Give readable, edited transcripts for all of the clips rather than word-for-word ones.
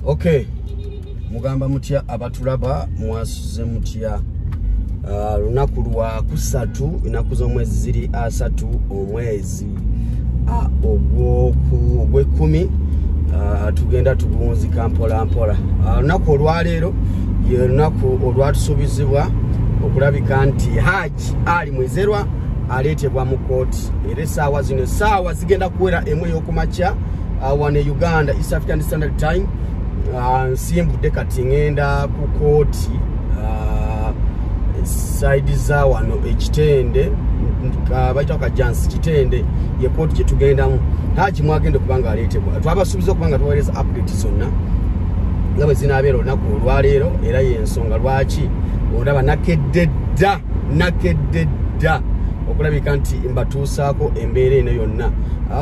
Okay, mugamba mutya abatulaba mwasuze mutya lunaku lwa kusatu inaku z'omwezi ziri 3 omwezi ogw'ekumi tugenda tugunzika mpola mpola. Lunaku olwaleero ye lunaku olwatusubizibwa okulabika nti Hajji ali mwezerwa aletebwa mu kooti. Era essaawa zino essaawa zigenda kuwera emu ey'okumakya wano e Uganda East African Standard Time. Nsimbudde kati ngenda ku kooti side za wano ekitende bayita Kajansi kitende ye kooti gye tugendamu. Hajji mwagenda kubanga aletebwa. Twabasuubiza okubanga tuweereza update zonna nga bwe zinaabeera olunaku olwaleero, era y'ensonga lwaki ondaba nakedde dda okulabika nti mbatuusaako embeera eno yonna.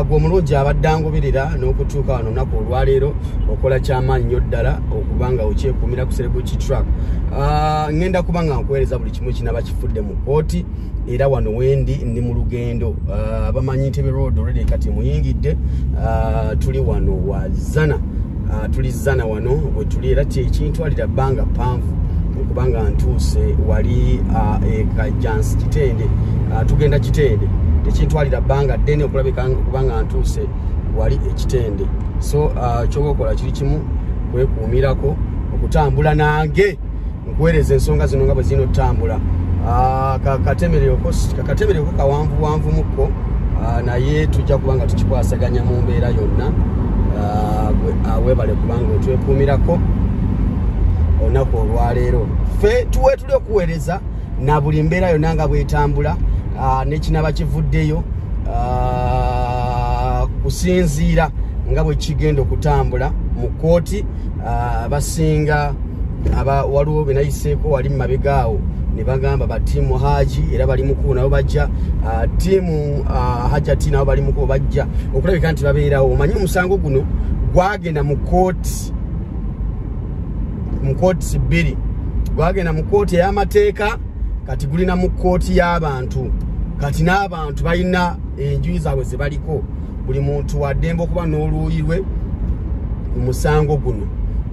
Gwe omulungi abadde angoberera n'okutuuka wano olunaku olwaleero okola kyamaanyi nnyo ddala okubanga okyekuumira ku Celebrity Track. Ngenda kubanga nkuweereza buli kimu kinaba kifudde mu kooti, era wano wendi ndi mu lugendo. Abamanyi Ntebe Road already kati muyingidde. Tuli wano wazana, tuli zana wano we tuli, era kyekintwalira bbanga ppanvu okubanga ntuuse wali Kajansi kitende. Tugenda kitende tekintwalira bbanga ddene okulabika kubanga ntuuse wali ekitende. So kyoba okola kiri kimu kwekuumirako okutambula nange nkuweereza ensonga zino nga bwe zirina otambula. Kakatemereko kawanvu mukko, naye tujja kubanga tukikwasaganya mu mbeera yonna. Weebale kubanga otwekuumirako olunaku olwaleero. Ffe tuwe tuli okuweereza na buli mbeera yonna nga bwetambula nekinaba kivuddeyo kusinziira nga bwe kigenda okutambula mu kooti. Basinga waliwo benayiseeko wali mumabegaawo ne bagamba batiimu Hajji era bali mukubo nabo bajja, tiimu Hajjat nabo bali mukubo bajja okulabika nti babeerawo. Omanyi omusango guno gwagenda mu kooti bbiri, gwagenda mu kooti ey'amateeka kati gulina mu kooti y'abantu. Kati n'abantu balina enjuyi zaabwe ze baliko, buli muntu waddembe okuba n'oluuyi lwe mu musango guno.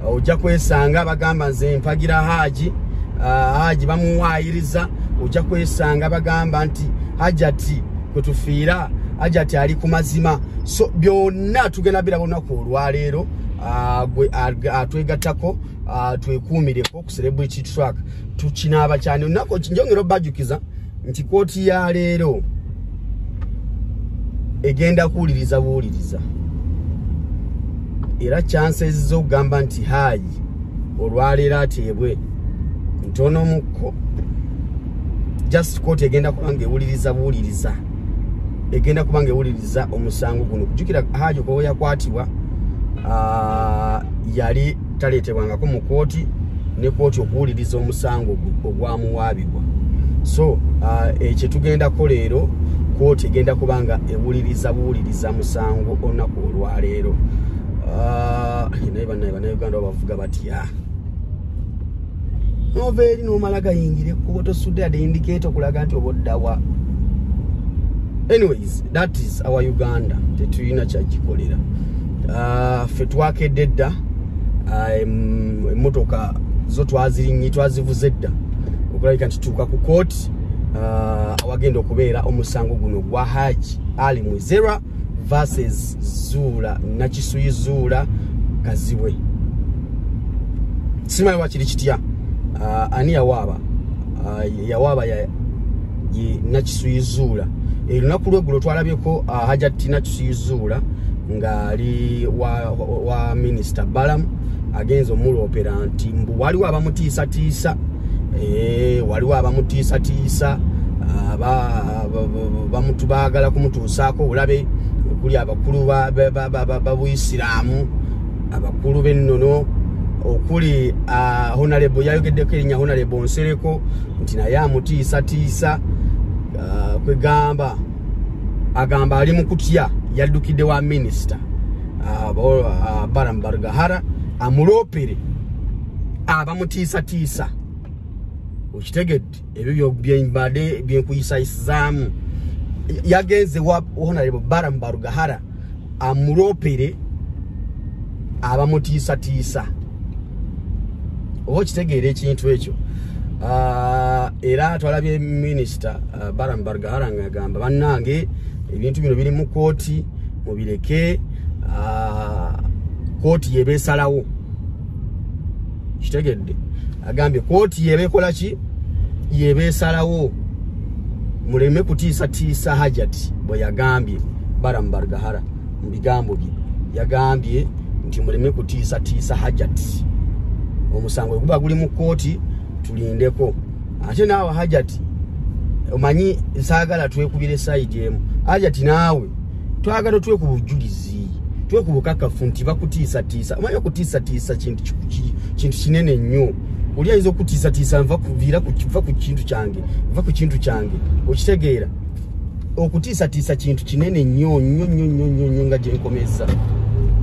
Ojja kwesanga bagamba nze mpagira Hajji, Hajji bamuwaayiriza. Ojja kwesanga bagamba nti Hajjat kwe tufiira, Hajjat ali ku mazima. So byonna tugenda biraba olunaku olwaleero. Twegattako twekuumireko ku Celebrity Track. Tukinaaba cyane olunaku njongera obbajukiza nti kooti ya leero egenda kuwuliriza buwuliriza, era chances z'okugamba nti Hajji olwaleero ateebwe ntono mukko. Just kooti egenda kubanga ewuliriza buwuliriza, egenda kubanga ewuliriza omusango guno. Kujjukira Hajji ko yakwatibwa yali taleetebwangako mu kooti, ne kooti okuwuliriza omusango ogwamuwaabibwa. So ekyo tugendako leero, kooti egenda kubanga ewuliriza buwuliriza musango olunaku olwaleero. Naye bannayuganda bavuga batya nova eri n'omala gayingire kuba tosudde yadde indicator okulaga nti oba oddawa. Anyways, that is our Uganda. Tetulina kyagikolera. Ffe twakedde dda, emmotoka zo twazivuze dda okulabika nti tutuuka ku kooti awagenda okubeera omusango guno gwa Hajji ali mwezerwa versus Zura Nakisuyi Zura Kaziwe. Simanyi wakiri kitya ani yawaaba. Yawaaba ye Nakisuyi Zura. Lunaku lweggulo twalabyeko Hajjat Nakisuyi Zura ng'ali wa Minisita Balamu agenza omulopera nti mbu waliwo abamutiisatiisa. Waliwo abamutiisatiisa, baagala kumutuusaako obulabe okuli abakulu b'Abuyisiraamu, abakulu b'ennono, okuli Honorable yayogeddeko erinnya Honorable Nsereko nti naye amutiisatiisa. Kwegamba agamba ali mu kutya, yaddukidde wa Minisita Balamu Barugahara amulopere abamutiisatiisa. Okitegedde ebyo byembadde byenkuyisayisizaamu. Yagenze wa Honorable Balamu Barugahara amulopere abamutiisa oba okitegeera ekintu ekyo. Era twalabye minisita Baram Bargahara nga yagamba bannange ebintu bino biri mu kooti mubireke, kooti yebeesalawo. Kitegedde agambye kooti yebeekola ki yebeesalawo, muleme kutiisa Hajjat bwe yagambye Baram Bargahara mu bigambo bye yagambye nti muleme kutiisa Hajjat, omusango guba guli mu kooti tulindeko. Ate naawe Hajjat omanyi saagala twekubire side emu. Hajjat naawe twagala twekuba bujulizi, twekubukakafu nti bakutiisa. Omanyi okutiisa kintu kinene nnyo. Oli ayinza okutiisa nva ku kintu kyange, okitegeera. Okutiisa kintu kinene nnyo nga gyenkomeza.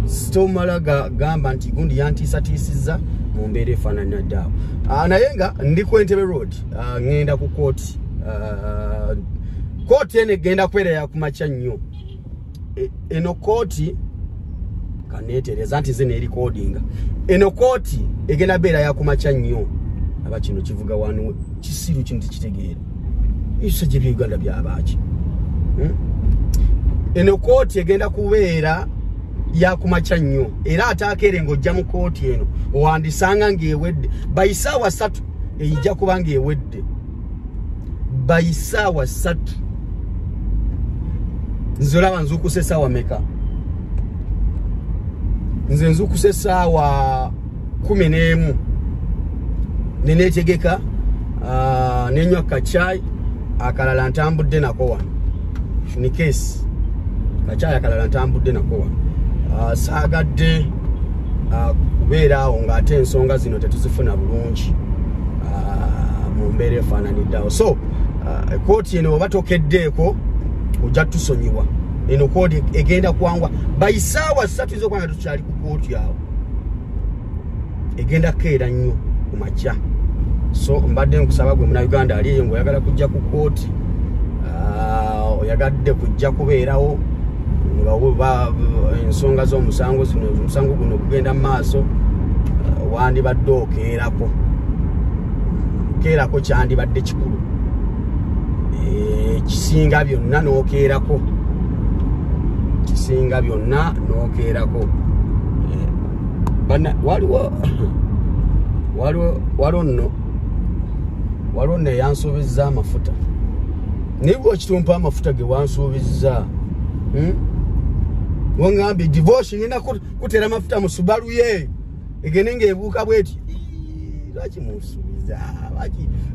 Sitomala gamba nti gundi yantiisatiisizza mu mbeera efaanana ddaawo. Naye nga ndi ku Entebbe Road, ngenda ku kooti. Kooti eno egenda kwerera ku makya nnyo. Eno kooti kaneetereza nti ze neerikodinga. Eno kooti egenda beera ya ku makya nnyo. Aba kino kivuga wano kisiru kintu kitegeera. Ebisa gye by'Uganda byabaaki. Eno kooti egenda kubeera ya ku makya nnyo. Era ataakere ng'ojja mu kooti eno owandisanga ng'ewedde. Bayisaawa 3 ejja kuba ng'ewedde. Bayisaawa 3. Nze olaba nzuukuse essaawa meka? Nze nzuukuse essaawa 11 neneetegeka, nenywa kacaayi akalala ntambudde nako wano. Ni case kacaayi akalala ntambudde nako wano. Saagadde kubeera awo ng'ate ensonga zino tetuzifuna bulungi mu mbeera efaananiddeawo. So kooti eno oba tokeddeeko ojja tusonyiwa. Eno kooti egenda kuwangwa bayisaawa 3 ez'okwanga tukyali ku kooti awo. Egenda keera nnyo ku makya. So mbadde nkusaba gwe Munnayuganda ali eyo ng'oyagala kujja ku kooti, oyagadde kujja kubeerawo nga ensonga z'omusango zino, omusango guno gugenda mu maaso, wandibadde okeerako. Keerako kyandibadde kikulu. Kisinga byonna n'okeerako. Kisinga byonna n'okeerako. Waliwo nno yansuubizza amafuta. Naye bw'okitumpa amafuta ge wansuubizza, wangambye divorce ngenda kutera amafuta mu Subaru ye egende ng'ebuuka bweti. Lwaki munsuubiza?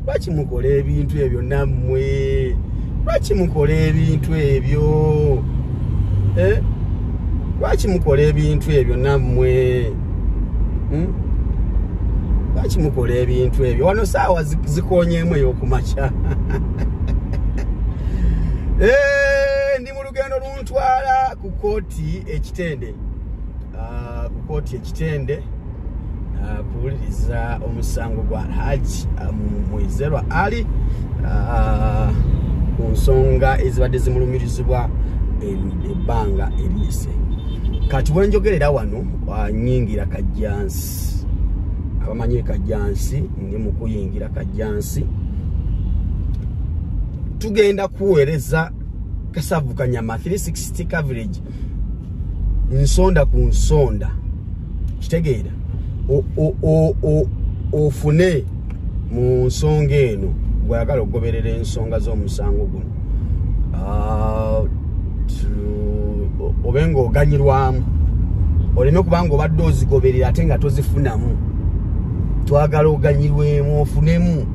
Lwaki mukola ebintu ebyo nammwe? Lwaki mukola ebintu ebyo? Lwaki mukola ebintu ebyo nammwe? Lwaki mukola ebintu ebyo? Wano saawa zikonyeemu ey'okumakya. Ndi mu lugendo luntwala ku kooti ekitende. Ku kooti ekitende kuwuliriza omusango gwa Hajji Zurah ali ku nsonga ezibadde zimulumirizibwa ebbanga eriyise. Kati wenjogerera wano nyingira Kajjansi. Abamanyi Kajjansi ndi mu kuyingira Kajjansi. Tugenda kuweereza Kasavu Kanyama 360 coverage nsonda ku nsonda. Kitegeera ofune mu nsonga eno bw'ayagala okugoberera ensonga z'omusango guno. Obenga oganyirwamu, oleme kubanga obadde ozigoberera ate nga tozifunamu. Twagala oganyirwemu ofunemu.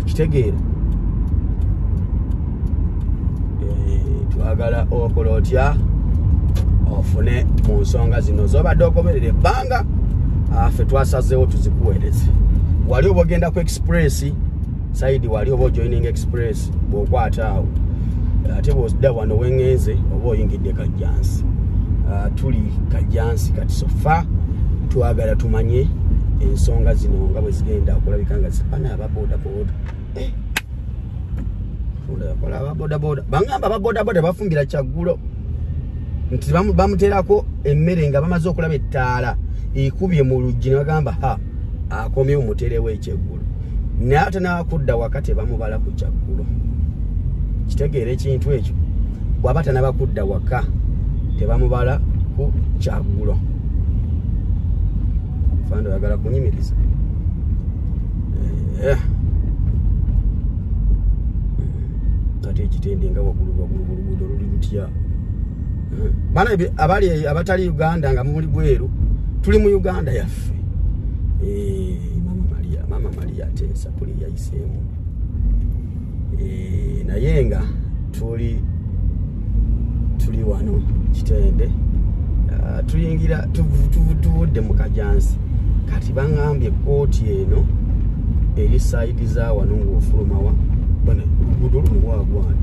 Okitegeera? Twagala okola otya ofune mu nsonga zino z'obadde ogoberera ebbanga ffe twasazeewo tuzikuweereze. Wali oba ogenda ku express side, wali oba joining express bw'okwata awo, ate bw'odda wano wengenze oba oyingidde Kajjansi. Tuli Kajjansi kati sofa twagala tumanye ensonga zino nga bwe zigenda okulabika nga zipana ababodaboda. Ababodaboda bangamba ababodaboda bafumbira kyaggulo. nti bamuterako emmere nga bamaze okulaba ettaala ekubye mu luggi ne bagamba ha akomye omuterewo ekyeggulo naye ate n'abakudda wakati bamubala ku kyaggulo kitegeera ekintu ekyo bw'aba tanabakudda waka tebamubala ku kyaggulo fando yagala kunyimiriza ate ekitende nga waggulu oluguudo luli lutya bana abatali Uganda nga muli bweru tuli mu Uganda yaffe mama Maria tensa kuli yayiseemu naye nga tuli wano kitende tuyingira tuvudde mu kajansi kati bangambye kooti eno eri side za wano ng'ofulumawa bana oluguudo luno wagwana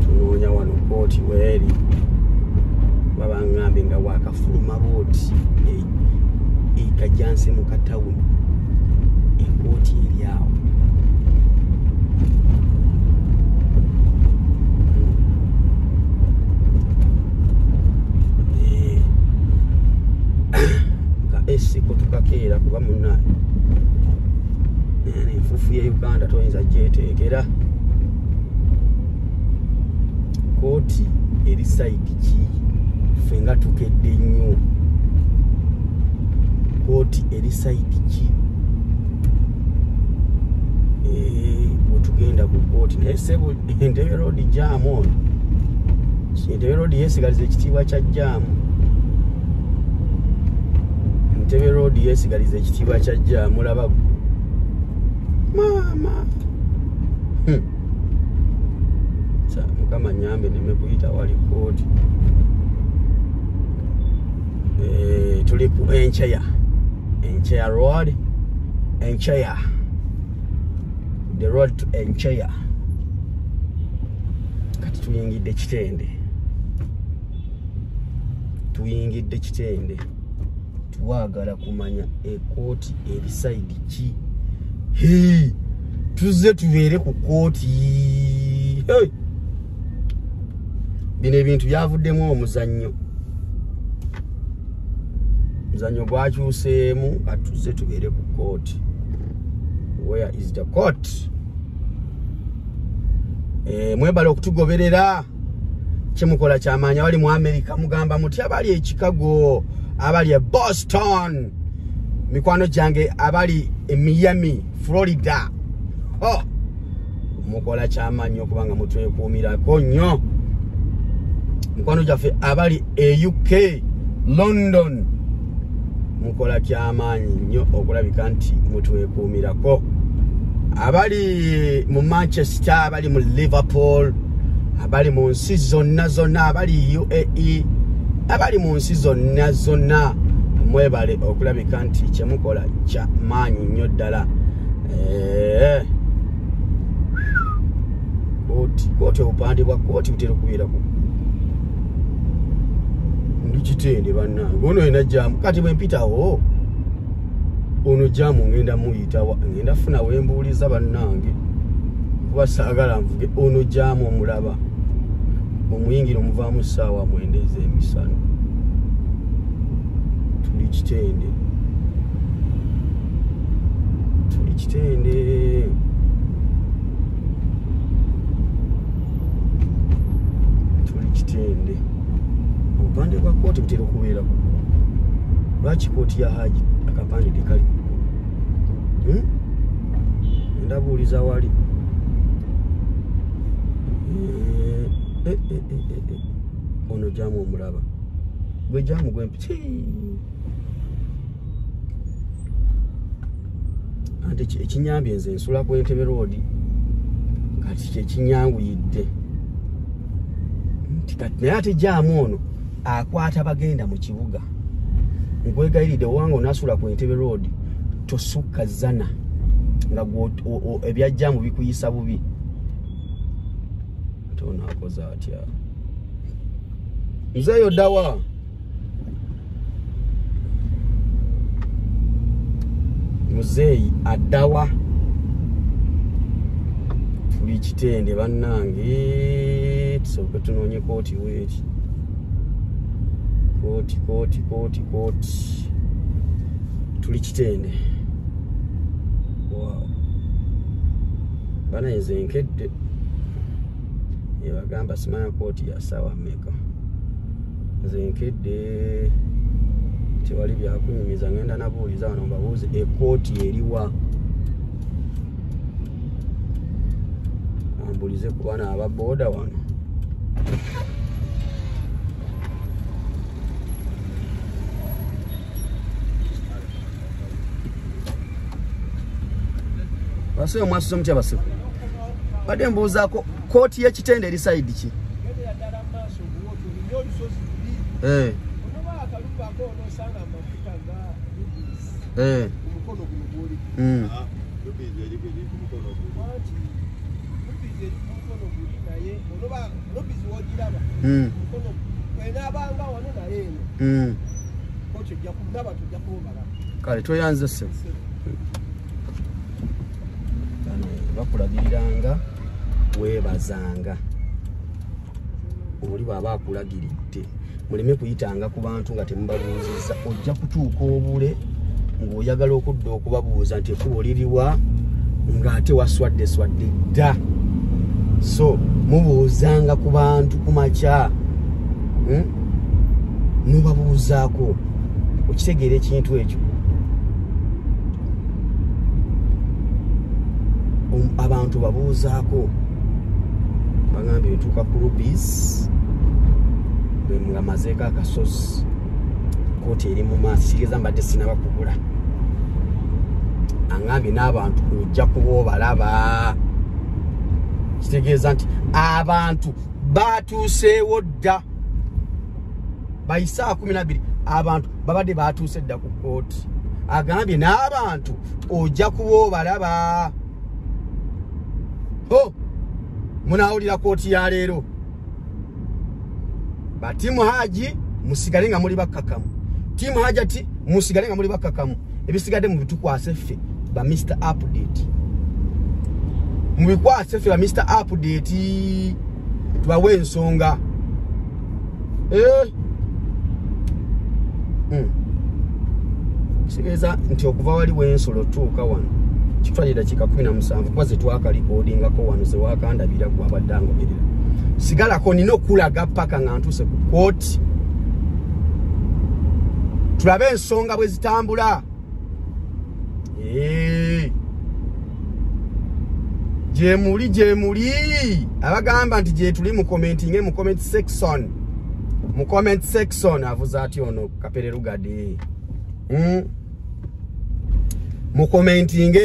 tunoonya wano kooti weeri babangambye nga wakafuluma booti ekajansi mu katawuni ekooti eri awo esiko tukakeera kuba munaye enfuufu ya Uganda toyinza gyeteekera kooti eri saidi ki ffe nga tukedde nnyo kooti eri saidi ki bwetugenda ku kooti naye sebo Entebbe road jaamu ono Entebbe road yeesigaliza ekitiibwa kya jaamu Entebbe road yeesigaliza ekitiibwa kya jaamu laba mama Mukama nyambe neme kuyita wali kooti tuli ku Encheya road Encheya the road to Encheya kati tuyingidde kitende twagala kumanya ekooti eri side ki tuzze tubeere ku kooti bino ebintu byavuddemu omuzannyo gwakyuseemu atuzze tubeere ku kooti where is the court mwebala okutugoberera kyemukola kyamaanya abali mu America mugamba muti abali e Chicago abali e Boston mikwano gyange abali e Miami Florida mukola kyamaanyi okubanga mutwekuumirako nnyo mukwano gyaffe abali e UK London mukola kyamaanyi nnyo okulabika nti mutwekuumirako abali mu Manchester abali mu Liverpool abali mu nsi zonna abali UAE abali mu nsi zonna mwebale okulabika nti kyemukola kya maanyi nnyo ddala kooti obupande bwa kooti butera okubeera ku ndikitende bannange ono ena jaamu kati bwe mpitawo ono jaamu ngenda muyita ngenda funa wembuuliza bannange kuba saagala nvuge ono jaamu omulaba omuyingira omuvaamu ssaawa 9 ez'emisano tuli kitende obupande bwa kooti butera okubeerako lwaki kooti ya Hajji akapande tekali ndabuuliza wali ono jaamu omulaba gwe jaamu gwempiti ante ekinyambye nze nsula ku Entebbe road kati kyekinyanguyidde nti kati naye ate jaamu ono akwata bagenda mu kibuga nkwegayiridde owanga onasula ku Entebbe road tosukka zana nga ebya jaamu bikuyisa bubi tonakoze atya nzeeyo ddawa muzeeyi addawa tuli Kitende bannange tusooke tunoonye kooti weeri kooti tuli Kitende. Wow. Bana nze nkedde bagamba simanya kooti ya sawa mmeka nze nkedde tewali byakunyumiza ngenda nabuuliza wano mbabuuze ekooti eriwa ambulize ku bana ababooda wano. Basiwe mwasuze mutya basiwe badde mbuuzaako kooti ye Kitende eri side ki? Kale toyanze se bakulagiriranga weebazanga oli bw'aba akulagiridde muleme kuyitanga ku bantu nga temubabuuzizza ojja kutuuka obule ng'oyagala okudda okubabuuza nti ekkubo liriwa ng'ate waswadde dda. So mubuuzanga ku bantu ku makya nubabuuzaako okitegeera ekintu ekyo. Abantu babuuzaako bagambye bituuka ku rupees bwe nga mazeeko akasozi kooti eri mu maaso kitegeeza mbadde sinabakugula angambye n'abantu ojja kuba obalaba kitegeeza nti abantu batuuseewo dda bayise 12 abantu babadde batuuse dda ku kooti agambye n'abantu ojja kuba obalaba. Munaawulira kooti ya leero batimu Hajji musigale nga muli bakkakamu timu Hajjati musigale nga muli bakkakamu ebisigadde mu bitukwase ffe ba Mr Update mu bikwase ffe ba Mr Update tubawe ensonga kitegeeza nti okuva wali w'ensolo tuuka wano kitwalira dakika 17 kuba ze twakalikodingako wano ze wakandabira gwe abaddangoberera sigalako nina okulaga paka nga ntuuse ku kooti tulabe ensonga bwe zitambula. Gyemuli abagamba nti gye tuli mu commenting mu comment section avuza ati ono Kapererugade mu commenting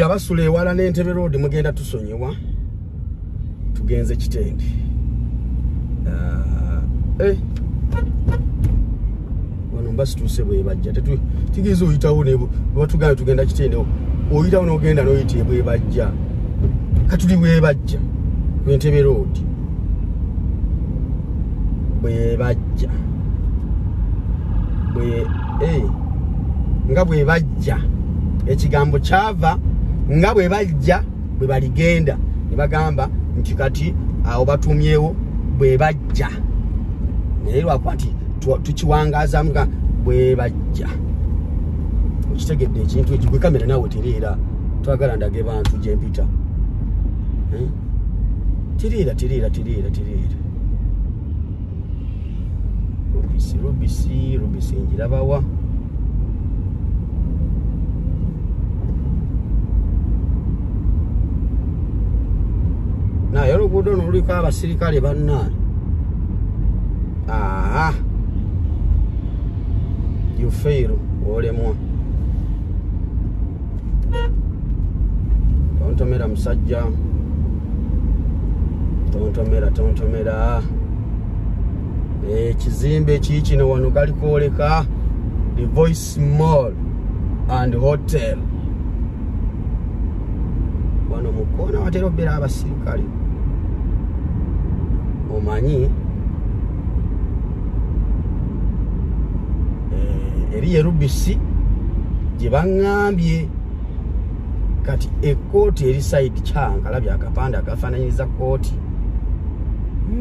abasula ewala n'Entebbe Road mugenda tusonyiwa tugenze Kitende wano mbasi tuuse bwe bajja tigize oyitawo ne batugamba tugenda Kitende oyitawo n'ogenda n'oyita bwe bajja katuli bwe bajja ku Entebbe Road bwe bajja nga bwe bajja ekigambo kyava nga bwe bajja bwe baligenda ne bagamba nti kati awo batumyewo bwe bajja naye lwakuba nti tukiwangaaza nga bwe bajja okitegedde ekintu ekyo gwe kamera naawe tereera twagala ndage bantu gye mpita tereera rubisi njirabawa naye oluguudo noluliko abasirikale banna you fail olemwa tontomera musajja tontomera ekizimbe kikino wano galikwoleka the Voice Mall and Hotel wano mukona watera obeera abasirikale omanyi eri rubisi gye baŋŋambye kati ekkooti eri side kyanga labya akapande akafaananyiriza kkooti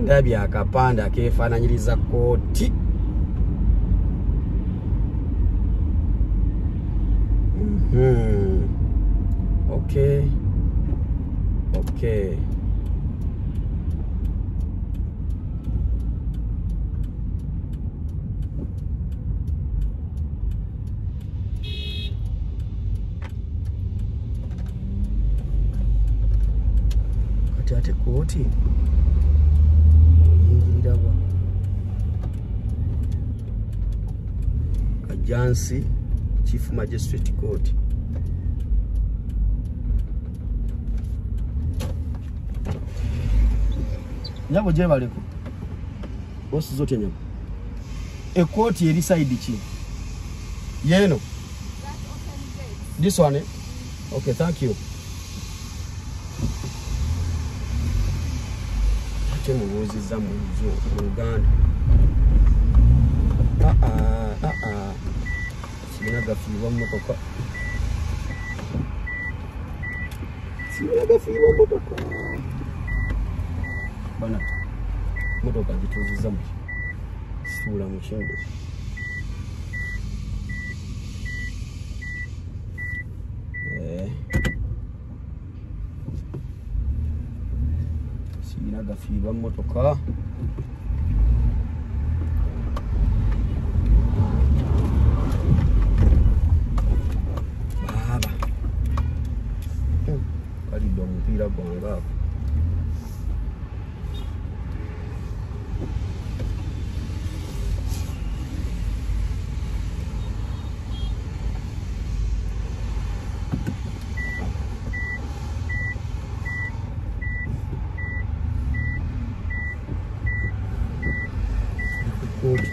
ndabya akapande akeefaananyiriza kkooti okay ate kkooti oyingirira wa Kajansi Chief Magistrate Court. Nyabo je baleko bosi zote nyabo ekkooti eri side ki yeno this one okay thank you mubuuziza mu Uganda sina gafiibwa mmotoka bana motoka gituuziza mu suula mu kyende gafiibwa mmotoka baba kalidde omupiira gwange ako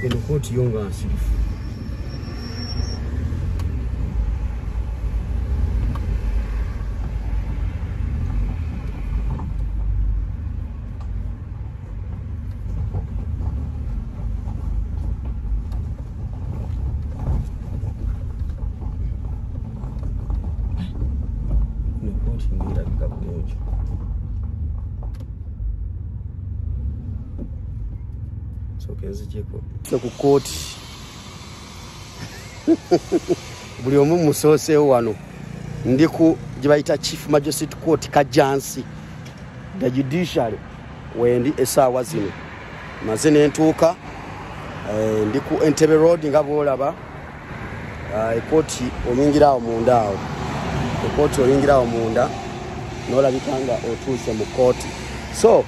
eno kkooti yo nga nsirifu eno kkooti ngirabika bulungi ku kkooti buli omu musooseewo wano ndi ku gye bayita Chief Magistrate Court Kajansi the judiciary wendi essaawa zino maze nentuuka ndi ku Entebbe Road nga bwolaba ekkooti oyingiraawo munda awo ekkooti oyingiraawo munda n'olabika nga otuuse mu kkooti so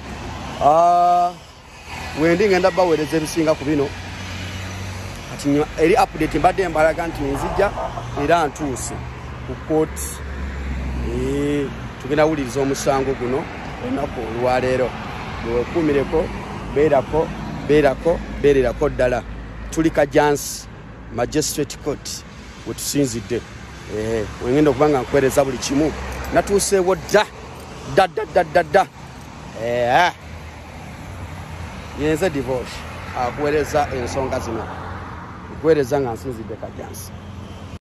wendi ngenda baweereza ebisinga ku bino kati eri update mbadde mbalaga nti nzijja era ntuuse ku kkooti tugenda wuliriza omusango guno olunaku olwaleero wekuumireko beerako ddala tuli Kajansi Magistrate Court wetusinzidde wengenda okuba nga nkwereza buli kimu natuuseewo dda yenze divorce akuweereza ensonga zino okuweereza nga nsinzidde Kajansi